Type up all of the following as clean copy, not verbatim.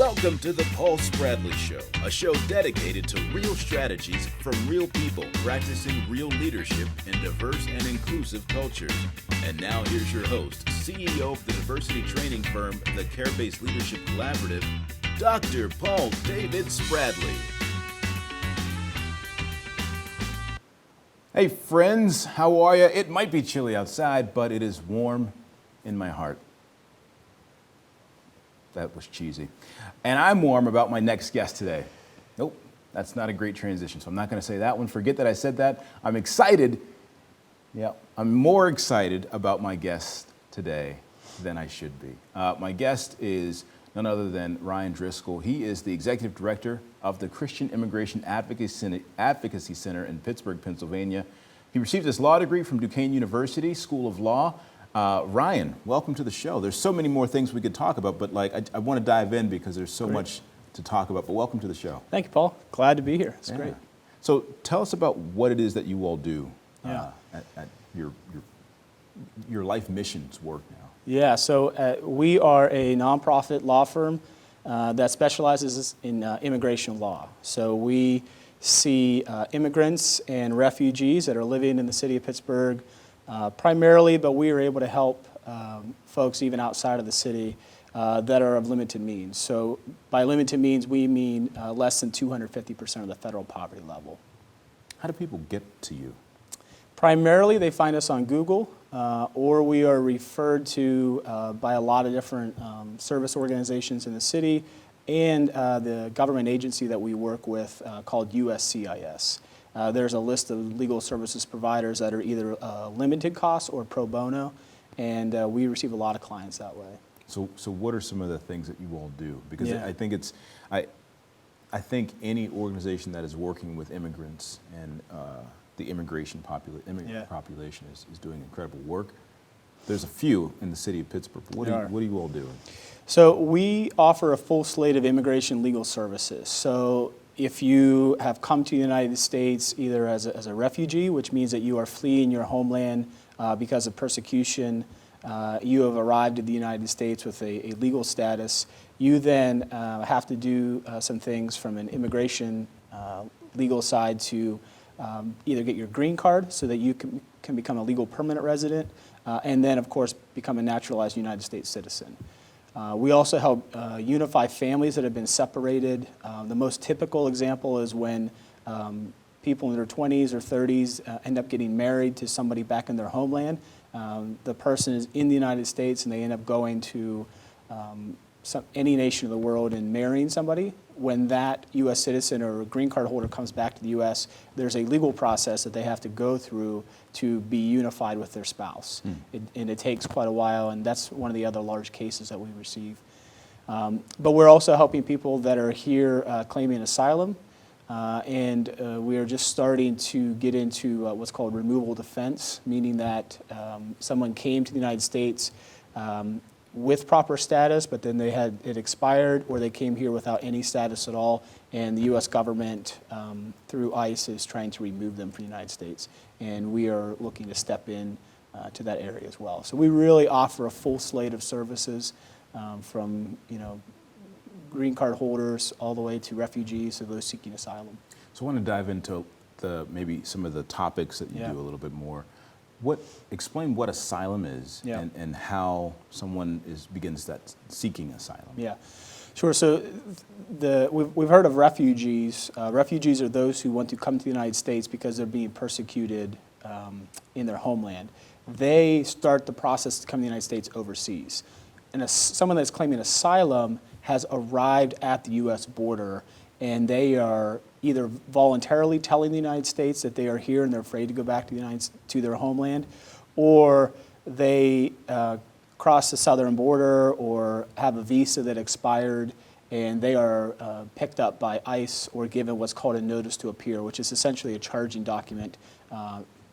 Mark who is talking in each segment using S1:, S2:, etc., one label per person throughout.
S1: Welcome to the Paul Spradley Show, a show dedicated to real strategies from real people practicing real leadership in diverse and inclusive cultures. And now here's your host, CEO of the diversity training firm, the Care-Based Leadership Collaborative, Dr. Paul David Spradley.
S2: Hey friends, how are you? It might be chilly outside, but it is warm in my heart. That was cheesy. And I'm warm about my next guest today. Nope, that's not a great transition, so I'm not going to say that one. Forget that I said that. I'm excited. Yeah, I'm more excited about my guest today than I should be. My guest is none other than Ryan Driscol. He is the Executive Director of the Christian Immigration Advocacy Center in Pittsburgh, Pennsylvania. He received his law degree from Duquesne University School of Law. Ryan, welcome to the show. There's so many more things we could talk about, but I want to dive in because there's so much to talk about, but welcome to the show.
S3: Thank you, Paul. Glad to be here. It's great.
S2: So tell us about what it is that you all do at your life missions work now.
S3: Yeah, so we are a nonprofit law firm that specializes in immigration law. So we see immigrants and refugees that are living in the city of Pittsburgh primarily, but we are able to help folks even outside of the city that are of limited means. So by limited means, we mean less than 250% of the federal poverty level.
S2: How do people get to you?
S3: Primarily, they find us on Google, or we are referred to by a lot of different service organizations in the city and the government agency that we work with called USCIS. There's a list of legal services providers that are either limited cost or pro bono, and we receive a lot of clients that way.
S2: So what are some of the things that you all do? Because I think any organization that is working with immigrants and the immigrant population is doing incredible work. There's a few in the city of Pittsburgh. What are you all doing?
S3: So we offer a full slate of immigration legal services. So if you have come to the United States either as a refugee, which means that you are fleeing your homeland because of persecution, you have arrived in the United States with a legal status, you then have to do some things from an immigration legal side to either get your green card so that you can become a legal permanent resident, and then, of course, become a naturalized United States citizen. We also help unify families that have been separated. The most typical example is when people in their 20s or 30s end up getting married to somebody back in their homeland. The person is in the United States and they end up going to any nation of the world and marrying somebody. When that U.S. citizen or green card holder comes back to the U.S., there's a legal process that they have to go through to be unified with their spouse. And it takes quite a while, and that's one of the other large cases that we receive. But we're also helping people that are here claiming asylum, and we are just starting to get into what's called removal defense, meaning that someone came to the United States with proper status, but then it expired, or they came here without any status at all, and the U.S. government, through ICE, is trying to remove them from the United States. And we are looking to step in to that area as well. So we really offer a full slate of services from green card holders all the way to refugees, to those seeking asylum.
S2: So I want to dive into maybe some of the topics that you do a little bit more. Explain what asylum is and how someone begins that seeking asylum.
S3: Yeah, sure. So we've heard of refugees. Refugees are those who want to come to the United States because they're being persecuted in their homeland. They start the process to come to the United States overseas. And someone that's claiming asylum has arrived at the U.S. border, and they are either voluntarily telling the United States that they are here and they're afraid to go back to their homeland, or they cross the southern border or have a visa that expired and they are picked up by ICE or given what's called a notice to appear, which is essentially a charging document,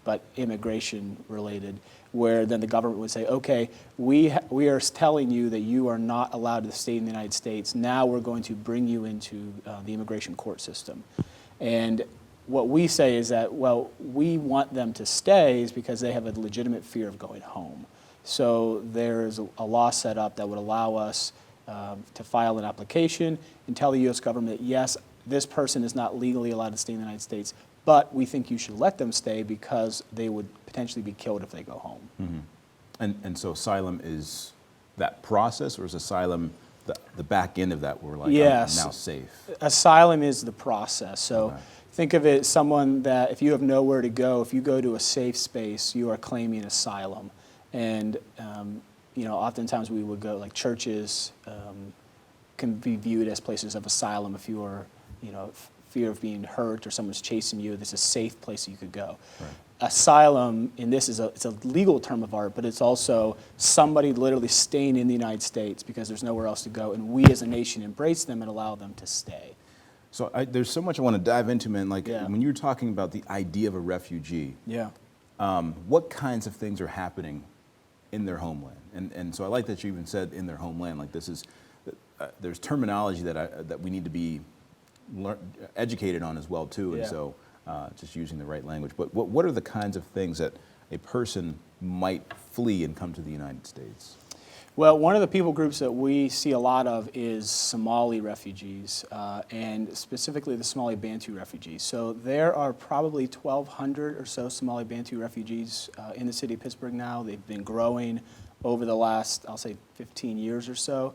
S3: but immigration related, where then the government would say, okay, we are telling you that you are not allowed to stay in the United States. Now we're going to bring you into the immigration court system. And what we say is that, well, we want them to stay is because they have a legitimate fear of going home. So there's a law set up that would allow us to file an application and tell the U.S. government, yes, this person is not legally allowed to stay in the United States, but we think you should let them stay because they would potentially be killed if they go home.
S2: Mm-hmm. And so asylum is that process, or is asylum the back end of that where like,
S3: yes.
S2: I'm now safe?
S3: Asylum is the process. So
S2: Okay.
S3: think of it as someone that if you have nowhere to go, if you go to a safe space, you are claiming asylum. And oftentimes we would go, like churches can be viewed as places of asylum if you are, fear of being hurt or someone's chasing you. This is a safe place you could go.
S2: Right.
S3: Asylum, and this is it's a legal term of art, but it's also somebody literally staying in the United States because there's nowhere else to go, and we as a nation embrace them and allow them to stay.
S2: So there's so much I want to dive into, man. Like when you're talking about the idea of a refugee, what kinds of things are happening in their homeland? And so I like that you even said in their homeland. Like this is, there's terminology that we need to be educated on as well too. And so just using the right language. But what are the kinds of things that a person might flee and come to the United States?
S3: Well, one of the people groups that we see a lot of is Somali refugees, and specifically the Somali Bantu refugees. So there are probably 1,200 or so Somali Bantu refugees in the city of Pittsburgh now. They've been growing over the last, I'll say, 15 years or so.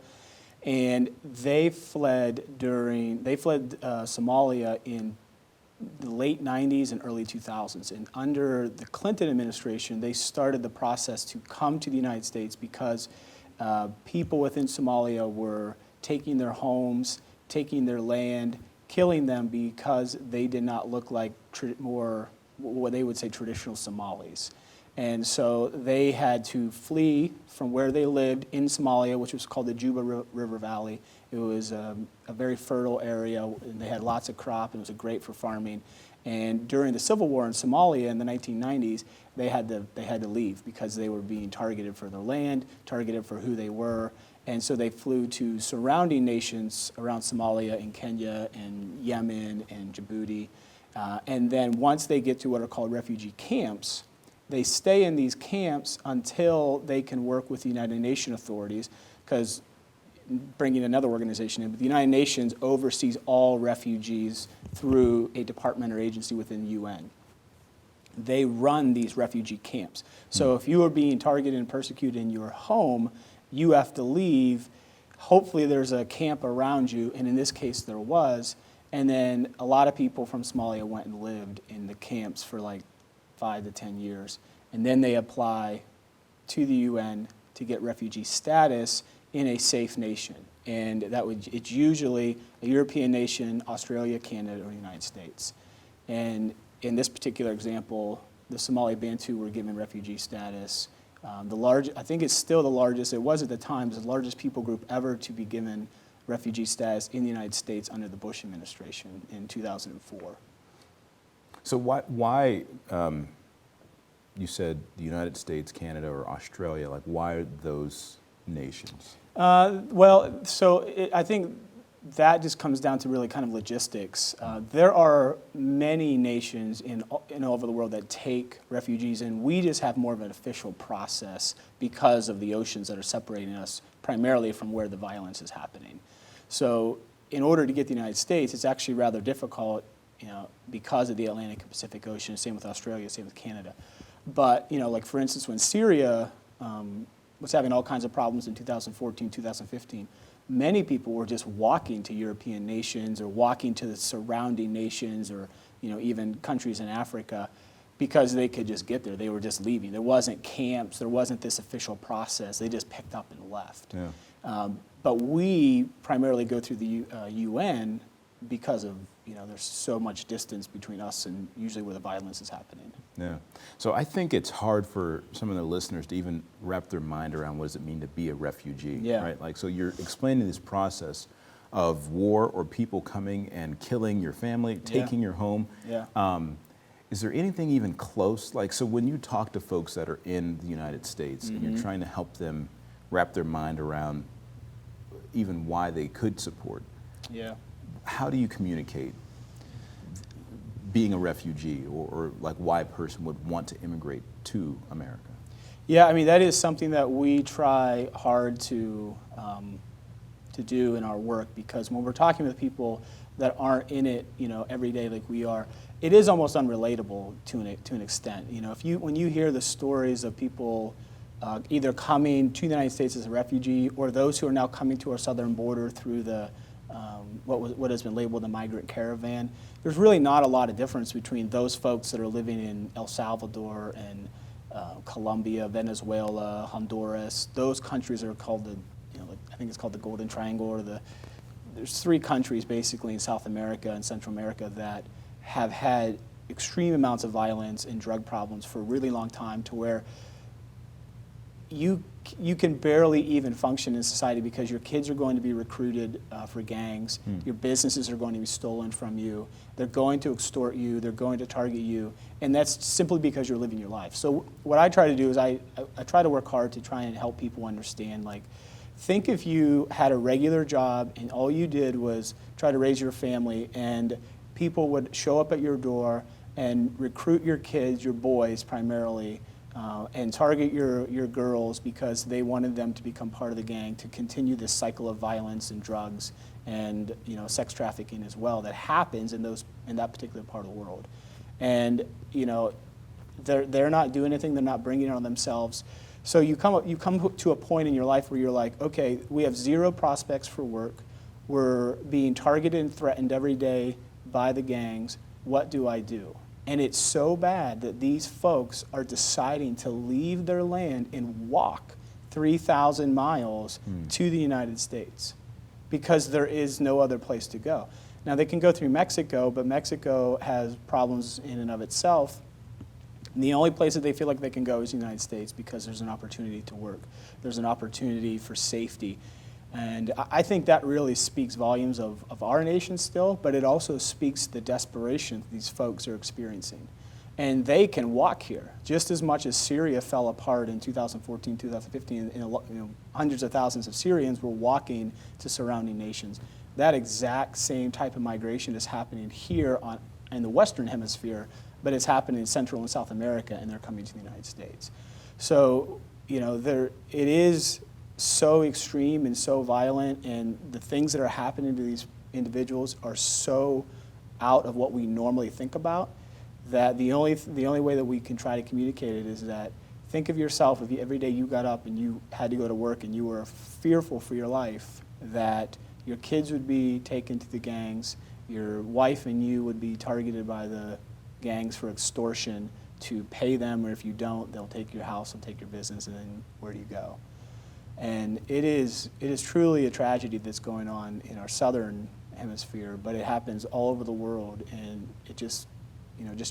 S3: And they fled Somalia in the late 90s and early 2000s. And under the Clinton administration, they started the process to come to the United States because people within Somalia were taking their homes, taking their land, killing them because they did not look like more what they would say traditional Somalis. And so they had to flee from where they lived in Somalia, which was called the Juba River Valley. It was a very fertile area, and they had lots of crop, and it was great for farming. And during the civil war in Somalia in the 1990s, they had to leave because they were being targeted for their land, targeted for who they were. And so they flew to surrounding nations around Somalia in Kenya and Yemen and Djibouti. And then once they get to what are called refugee camps, they stay in these camps until they can work with the United Nations authorities, because bringing another organization in, but the United Nations oversees all refugees through a department or agency within the UN. They run these refugee camps. So if you are being targeted and persecuted in your home, you have to leave. Hopefully there's a camp around you, and in this case there was. And then a lot of people from Somalia went and lived in the camps for like 5 to 10 years. And then they apply to the UN to get refugee status in a safe nation. And it's usually a European nation, Australia, Canada, or the United States. And in this particular example, the Somali Bantu were given refugee status. I think it's still the largest, it was at the time, the largest people group ever to be given refugee status in the United States under the Bush administration in 2004.
S2: So why you said the United States, Canada, or Australia, like why those nations?
S3: I think that just comes down to really kind of logistics. There are many nations in all over the world that take refugees, and we just have more of an official process because of the oceans that are separating us primarily from where the violence is happening. So in order to get to the United States, it's actually rather difficult, because of the Atlantic and Pacific Ocean, same with Australia, same with Canada. But, like for instance, when Syria was having all kinds of problems in 2014, 2015, many people were just walking to European nations or walking to the surrounding nations or, even countries in Africa because they could just get there. They were just leaving. There wasn't camps. There wasn't this official process. They just picked up and left. Yeah. But we primarily go through the UN because of, there's so much distance between us and usually where the violence is happening.
S2: Yeah. So I think it's hard for some of the listeners to even wrap their mind around what does it mean to be a refugee, right? Like, so you're explaining this process of war or people coming and killing your family, taking your home. Yeah. Is there anything even close? Like, so when you talk to folks that are in the United States and you're trying to help them wrap their mind around even why they could support, how do you communicate being a refugee or like why a person would want to immigrate to America? Yeah,
S3: I mean, that is something that we try hard to to do in our work, because when we're talking with people that aren't in it, every day like we are, it is almost unrelatable to an extent. When you hear the stories of people either coming to the United States as a refugee, or those who are now coming to our southern border through the what has been labeled the migrant caravan, there's really not a lot of difference between those folks that are living in El Salvador and Colombia, Venezuela, Honduras. Those countries are called I think it's called the Golden Triangle, or there's 3 countries basically in South America and Central America that have had extreme amounts of violence and drug problems for a really long time, to where you can barely even function in society because your kids are going to be recruited for gangs, your businesses are going to be stolen from you, they're going to extort you, they're going to target you, and that's simply because you're living your life. So what I try to do is I try to work hard to try and help people understand, think if you had a regular job and all you did was try to raise your family, and people would show up at your door and recruit your kids, your boys primarily, and target your girls because they wanted them to become part of the gang, to continue this cycle of violence and drugs and sex trafficking as well that happens in that particular part of the world. And they're not doing anything, they're not bringing it on themselves. So you come to a point in your life where you're like, okay, we have 0 prospects for work, we're being targeted and threatened every day by the gangs, what do I do? And it's so bad that these folks are deciding to leave their land and walk 3,000 miles to the United States because there is no other place to go. Now, they can go through Mexico, but Mexico has problems in and of itself. And the only place that they feel like they can go is the United States because there's an opportunity to work. There's an opportunity for safety. And I think that really speaks volumes of our nation still, but it also speaks the desperation these folks are experiencing. And they can walk here just as much as Syria fell apart in 2014, 2015. Hundreds of thousands of Syrians were walking to surrounding nations. That exact same type of migration is happening here in the Western Hemisphere, but it's happening in Central and South America, and they're coming to the United States. So, it is so extreme and so violent, and the things that are happening to these individuals are so out of what we normally think about, that the only way that we can try to communicate it is that think of yourself if every day you got up and you had to go to work and you were fearful for your life that your kids would be taken to the gangs, your wife and you would be targeted by the gangs for extortion to pay them, or if you don't, they'll take your house, they'll take your business, and then where do you go? And it is truly a tragedy that's going on in our southern hemisphere, but it happens all over the world, and it just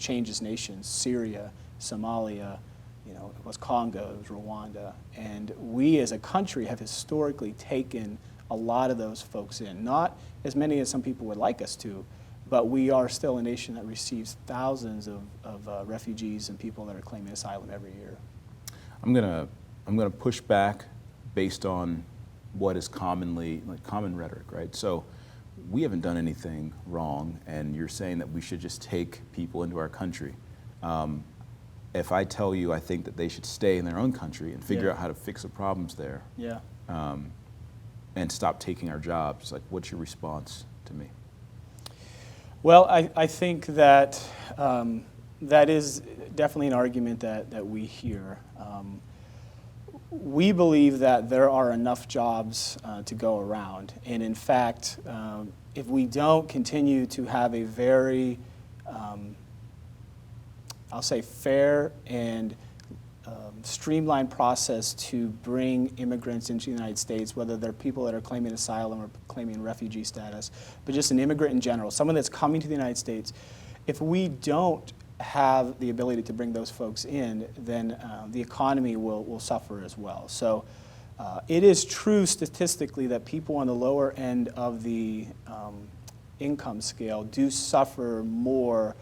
S3: changes nations. Syria, Somalia, it was Congo, it was Rwanda, and we as a country have historically taken a lot of those folks in. Not as many as some people would like us to, but we are still a nation that receives thousands of refugees and people that are claiming asylum every year.
S2: I'm gonna push back based on what is common rhetoric, right? So we haven't done anything wrong, and you're saying that we should just take people into our country. If I tell you I think that they should stay in their own country and figure out how to fix the problems there, and stop taking our jobs, what's your response to me?
S3: Well, I think that that is definitely an argument that we hear. We believe that there are enough jobs to go around. And in fact, if we don't continue to have a very, I'll say, fair and streamlined process to bring immigrants into the United States, whether they're people that are claiming asylum or claiming refugee status, but just an immigrant in general, someone that's coming to the United States, if we don't have the ability to bring those folks in, then the economy will suffer as well. So it is true statistically that people on the lower end of the income scale do suffer more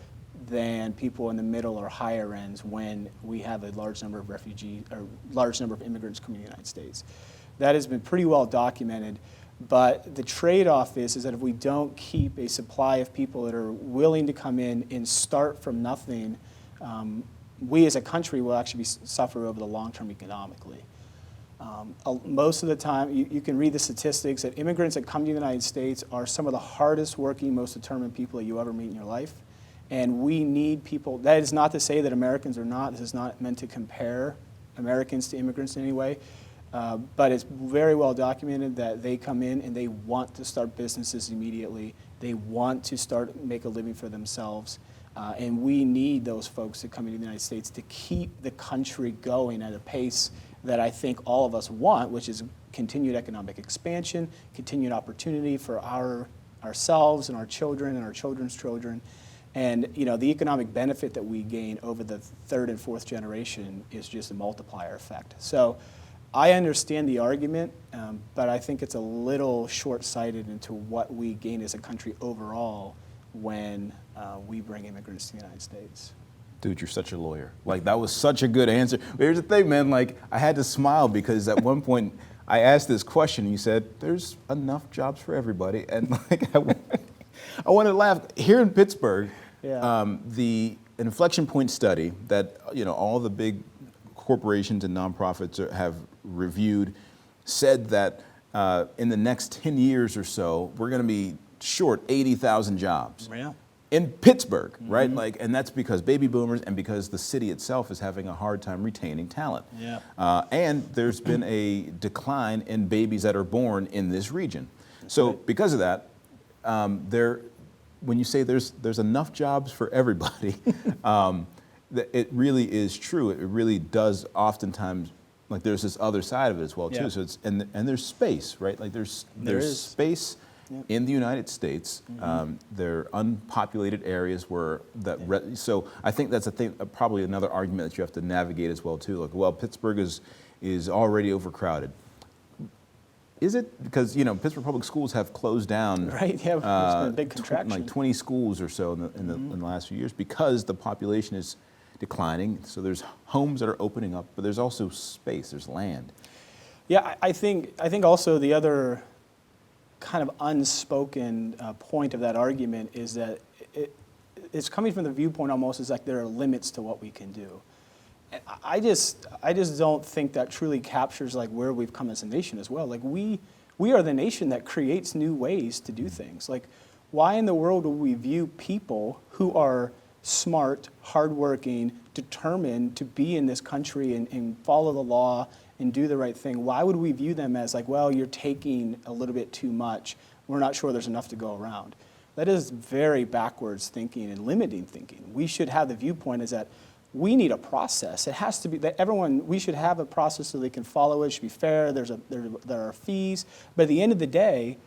S3: than people in the middle or higher ends when we have a large number of refugees or large number of immigrants coming to the United States. That has been pretty well documented. But the trade-off is that if we don't keep a supply of people that are willing to come in and start from nothing, we as a country will actually suffer over the long term economically. Most of the time, you can read the statistics that immigrants that come to the United States are some of the hardest working, most determined people that you ever meet in your life. And we need people. That is not to say that Americans are not. This is not meant to compare Americans to immigrants in any way. But it's very well documented that they come in and they want to start businesses immediately. They want to make a living for themselves. And we need those folks to come into the United States to keep the country going at a pace that I think all of us want, which is continued economic expansion, continued opportunity for ourselves and our children and our children's children. And the economic benefit that we gain over the third and fourth generation is just a multiplier effect. So I understand the argument, but I think it's a little short-sighted into what we gain as a country overall when we bring immigrants to the United States.
S2: Dude, you're such a lawyer. Like, that was such a good answer. But here's the thing, man. Like, I had to smile because at one point I asked this question and you said, there's enough jobs for everybody. And like, I wanted to laugh. Here in Pittsburgh, the inflection point study that all the big corporations and nonprofits have reviewed said that in the next 10 years or so, we're going to be short 80,000 jobs.
S3: Yeah.
S2: In Pittsburgh, right? Like, and that's because baby boomers and because the city itself is having a hard time retaining talent.
S3: Yeah.
S2: And there's been a decline in babies that are born in this region. So because of that, when you say there's enough jobs for everybody, it really is true. It really does oftentimes, like, there's this other side of it as well too. So it's and there's space, right? Like there's space in the United States. There are unpopulated areas where so I think that's a thing, probably another argument that you have to navigate as well too. Like, well, Pittsburgh is already overcrowded. Is it? Because Pittsburgh public schools have closed down.
S3: Right. Yeah. There's been a big contraction.
S2: Like 20 schools or so in the last few years because the population is declining. So there's homes that are opening up, but there's also space. There's land.
S3: Yeah. I think also the other kind of unspoken point of that argument is that it's coming from the viewpoint almost as like there are limits to what we can do. I just don't think that truly captures like where we've come as a nation as well. Like we are the nation that creates new ways to do things. Like, why in the world would we view people who are smart, hardworking, determined to be in this country and follow the law and do the right thing? Why would we view them as like, well, you're taking a little bit too much. We're not sure there's enough to go around. That is very backwards thinking and limiting thinking. We should have the viewpoint is that we need a process. It has to be that we should have a process so they can follow it. It should be fair. There are fees. But at the end of the day,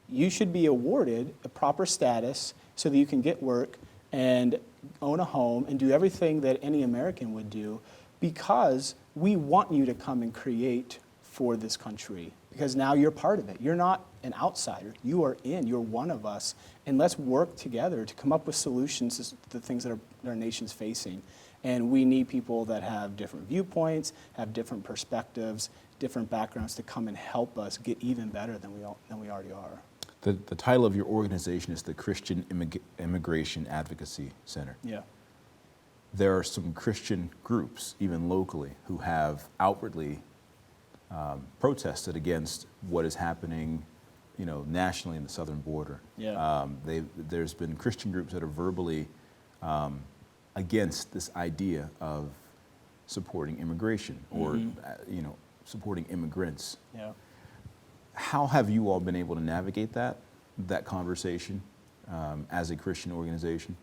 S3: you should be awarded a proper status so that you can get work and own a home and do everything that any American would do, because we want you to come and create for this country, because now you're part of it. You're not an outsider. You are in. You're one of us. And let's work together to come up with solutions to the things that our nation's facing. And we need people that have different viewpoints, have different perspectives, different backgrounds to come and help us get even better than we already are.
S2: The title of your organization is the Christian Immigration Advocacy Center.
S3: Yeah.
S2: There are some Christian groups, even locally, who have outwardly protested against what is happening, nationally in the southern border.
S3: Yeah.
S2: There's been Christian groups that are verbally against this idea of supporting immigration or supporting immigrants.
S3: Yeah.
S2: How have you all been able to navigate that conversation as a Christian organization?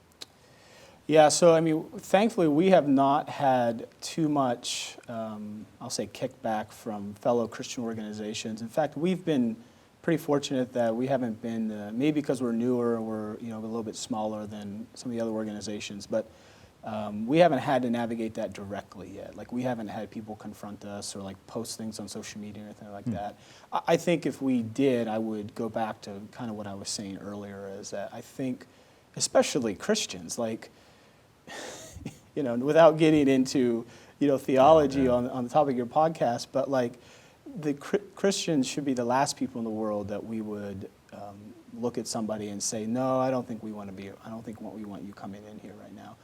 S3: Yeah, so thankfully we have not had too much, I'll say, kickback from fellow Christian organizations. In fact, we've been pretty fortunate that we haven't been, maybe because we're newer, we're a little bit smaller than some of the other organizations, but we haven't had to navigate that directly yet. Like, we haven't had people confront us or like post things on social media or anything like that. I think if we did, I would go back to kind of what I was saying earlier, is that I think, especially Christians, like, without getting into, theology on the topic of your podcast, but like, the Christians should be the last people in the world that we would look at somebody and say, no, I don't think we want you coming in here right now.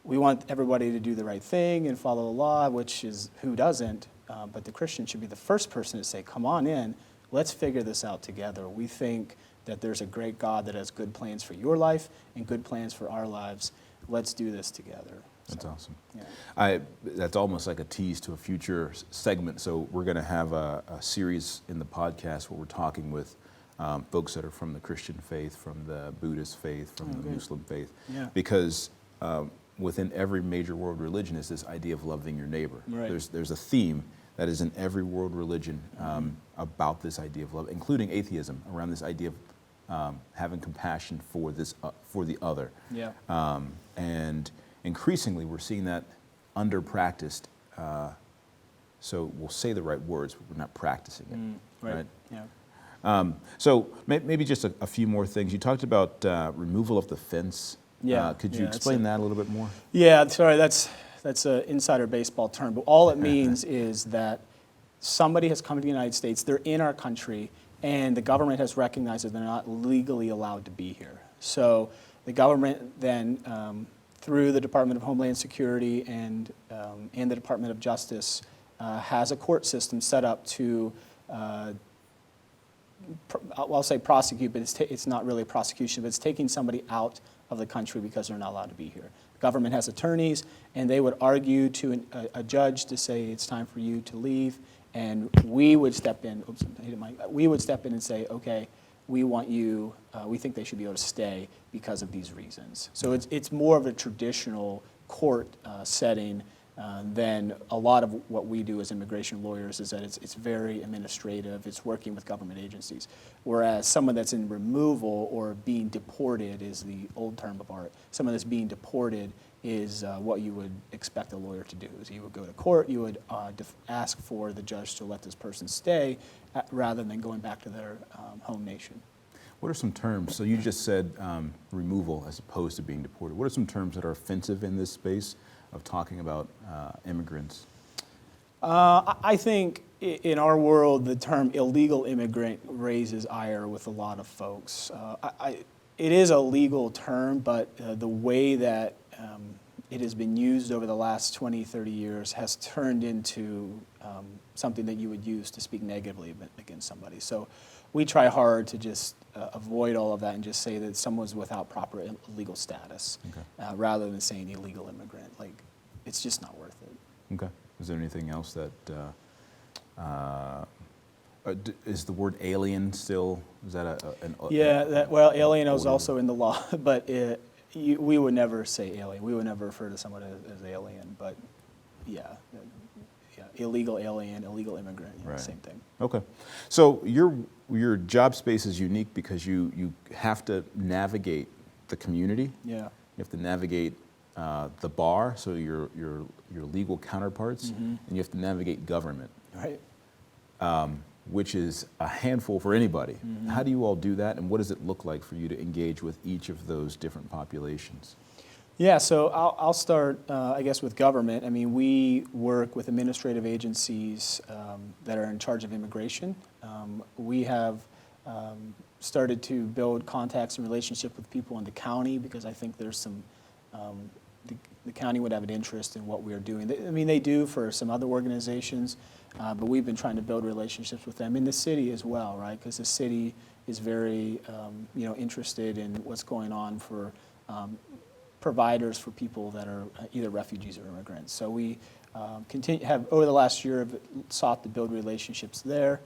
S3: We want everybody to do the right thing and follow the law, which is who doesn't, but the Christian should be the first person to say, come on in, let's figure this out together. We think that there's a great God that has good plans for your life and good plans for our lives. Let's do this together.
S2: That's awesome.
S3: Yeah.
S2: That's almost like a tease to a future segment. So we're going to have a series in the podcast where we're talking with folks that are from the Christian faith, from the Buddhist faith, from the Muslim faith.
S3: Yeah.
S2: Because within every major world religion is this idea of loving your neighbor.
S3: Right.
S2: There's a theme that is in every world religion about this idea of love, including atheism, around this idea of having compassion for the other.
S3: Yeah.
S2: And increasingly, we're seeing that under-practiced. So we'll say the right words, but we're not practicing it. Right?
S3: Yeah.
S2: So maybe just a few more things. You talked about removal of the fence.
S3: Yeah.
S2: Could you explain that a little bit more?
S3: Yeah, sorry, that's an insider baseball term, but all it means is that somebody has come to the United States, they're in our country, and the government has recognized that they're not legally allowed to be here. So the government then, through the Department of Homeland Security and the Department of Justice, has a court system set up to, I'll say prosecute, but it's not really a prosecution, but it's taking somebody out of the country because they're not allowed to be here. The government has attorneys, and they would argue to a judge to say it's time for you to leave, and we would step in. Oops, I hit my. We would step in and say, okay, we want you. We think they should be able to stay because of these reasons. So it's more of a traditional court setting than a lot of what we do as immigration lawyers. Is that it's very administrative. It's working with government agencies. Whereas someone that's in removal or being deported is the old term of art. Someone that's being deported is what you would expect a lawyer to do. Is you would go to court, you would ask for the judge to let this person stay rather than going back to their home nation.
S2: What are some terms? So you just said removal as opposed to being deported. What are some terms that are offensive in this space of talking about immigrants?
S3: I think in our world, the term illegal immigrant raises ire with a lot of folks. It is a legal term, but the way that it has been used over the last 20, 30 years has turned into something that you would use to speak negatively against somebody. So we try hard to just avoid all of that and just say that someone's without proper legal status, rather than saying illegal immigrant. Like, it's just not worth it.
S2: Okay. Is there anything else that, is the word alien still, is that
S3: well, alien is also in the law, but we would never say alien. We would never refer to someone as alien, but illegal alien, illegal immigrant,
S2: right.
S3: Same thing.
S2: Okay. So your job space is unique because you have to navigate the community.
S3: Yeah.
S2: You have to navigate the bar, so your legal counterparts, and you have to navigate government.
S3: Right.
S2: Which is a handful for anybody. How do you all do that, and what does it look like for you to engage with each of those different populations?
S3: Yeah, so I'll start, I guess, with government. I mean, we work with administrative agencies that are in charge of immigration. We have started to build contacts and relationships with people in the county because I think there's some, the county would have an interest in what we are doing. They do for some other organizations, but we've been trying to build relationships with them in the city as well, right? Because the city is very, interested in what's going on for providers for people that are either refugees or immigrants. So we have over the last year have sought to build relationships there.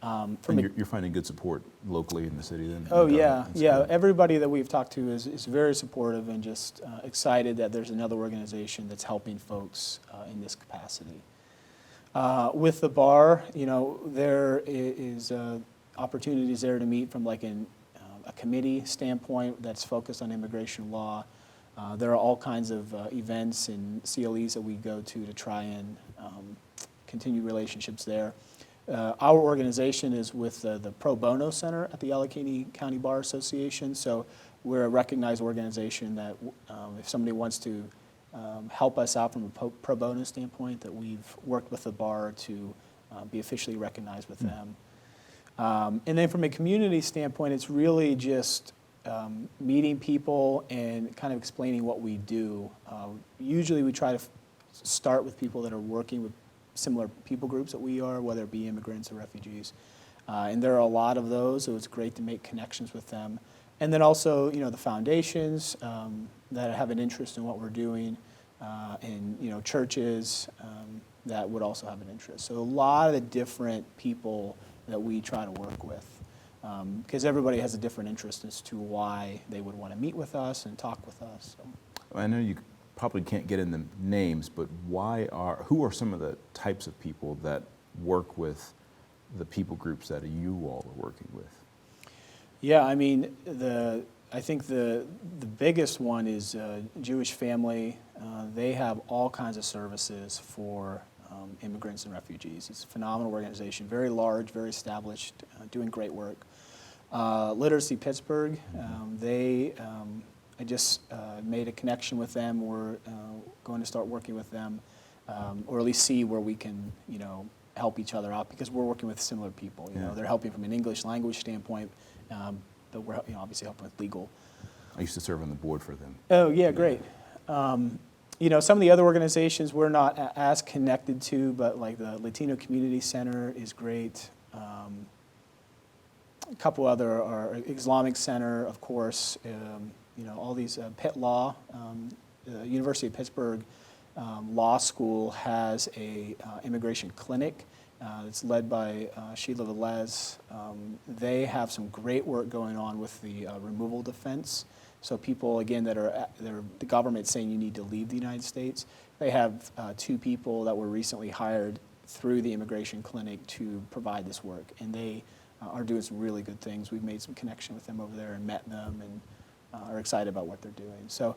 S2: And you're finding good support locally in the city then?
S3: Oh yeah. Everybody that we've talked to is very supportive and just excited that there's another organization that's helping folks in this capacity. With the bar, there is opportunities there to meet from like a committee standpoint that's focused on immigration law. There are all kinds of events and CLEs that we go to try and continue relationships there. Our organization is with the Pro Bono Center at the Allegheny County Bar Association. So we're a recognized organization that if somebody wants to help us out from a pro bono standpoint, that we've worked with the bar to be officially recognized with them. And then from a community standpoint, it's really just meeting people and kind of explaining what we do. Usually we try to start with people that are working with similar people groups that we are, whether it be immigrants or refugees. And there are a lot of those, so it's great to make connections with them. And then also, the foundations that have an interest in what we're doing, and churches that would also have an interest. So a lot of the different people that we try to work with, because everybody has a different interest as to why they would want to meet with us and talk with us. So.
S2: I know you probably can't get into names, but who are some of the types of people that work with the people groups that you all are working with?
S3: Yeah, I mean, I think the biggest one is Jewish Family. They have all kinds of services for immigrants and refugees. It's a phenomenal organization, very large, very established, doing great work. Literacy Pittsburgh, I just made a connection with them. We're going to start working with them, or at least see where we can, help each other out, because we're working with similar people. They're helping from an English language standpoint, but we're obviously helping with legal.
S2: I used to serve on the board for them.
S3: Oh, yeah, great. Some of the other organizations we're not as connected to, but like the Latino Community Center is great. A couple other are Islamic Center, of course. All these Pitt Law, the University of Pittsburgh Law School has a immigration clinic. It's led by Sheila Velez. They have some great work going on with the removal defense. So people, again, they're the government saying you need to leave the United States. They have 2 people that were recently hired through the immigration clinic to provide this work, and they are doing some really good things. We've made some connection with them over there and met them, and are excited about what they're doing. So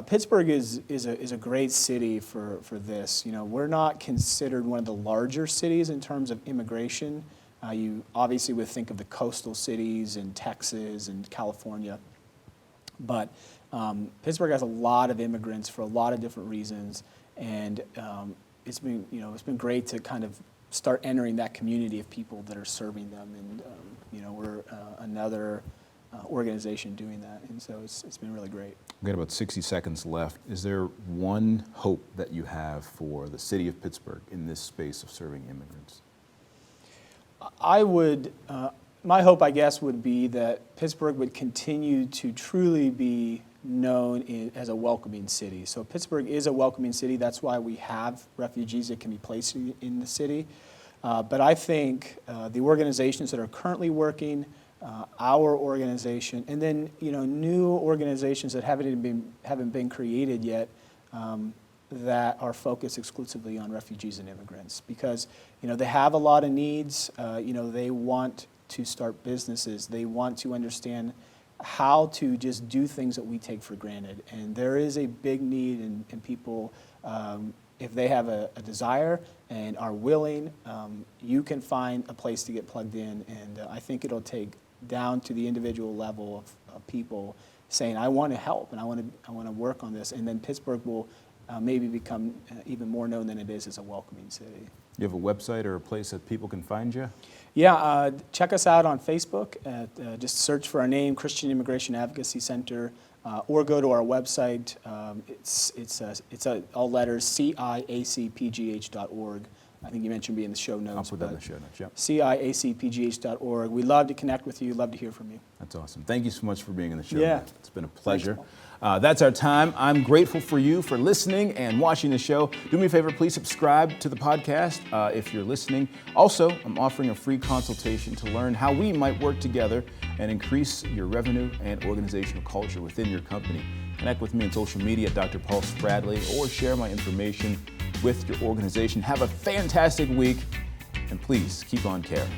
S3: Pittsburgh is a great city for this. We're not considered one of the larger cities in terms of immigration. You obviously would think of the coastal cities in Texas and California, but Pittsburgh has a lot of immigrants for a lot of different reasons, and it's been great to kind of start entering that community of people that are serving them, and we're another organization doing that, and so it's been really great.
S2: We've got about 60 seconds left. Is there one hope that you have for the city of Pittsburgh in this space of serving immigrants?
S3: My hope, I guess, would be that Pittsburgh would continue to truly be known as a welcoming city. So Pittsburgh is a welcoming city. That's why we have refugees that can be placed in the city. But I think the organizations that are currently working, our organization, and then new organizations that haven't been created yet, that are focused exclusively on refugees and immigrants, because they have a lot of needs. They want to start businesses. They want to understand how to just do things that we take for granted, and there is a big need in people. If they have a desire and are willing, you can find a place to get plugged in, and I think it'll take down to the individual level of people saying, I want to help and I want to work on this, and then Pittsburgh will maybe become even more known than it is as a welcoming city.
S2: You have a website or a place that people can find you?
S3: Yeah, check us out on Facebook. Just search for our name, Christian Immigration Advocacy Center, or go to our website. It's all letters, ciacpgh.org. I think you mentioned being in the show notes.
S2: I'll put that in the show notes, yep.
S3: ciacpgh.org. We'd love to connect with you. Love to hear from you.
S2: That's awesome. Thank you so much for being in the show.
S3: Yeah.
S2: Man. It's been a pleasure. That's our time. I'm grateful for you for listening and watching the show. Do me a favor, please subscribe to the podcast if you're listening. Also, I'm offering a free consultation to learn how we might work together and increase your revenue and organizational culture within your company. Connect with me on social media at Dr. Paul Spradley, or share my information with your organization. Have a fantastic week, and please keep on caring.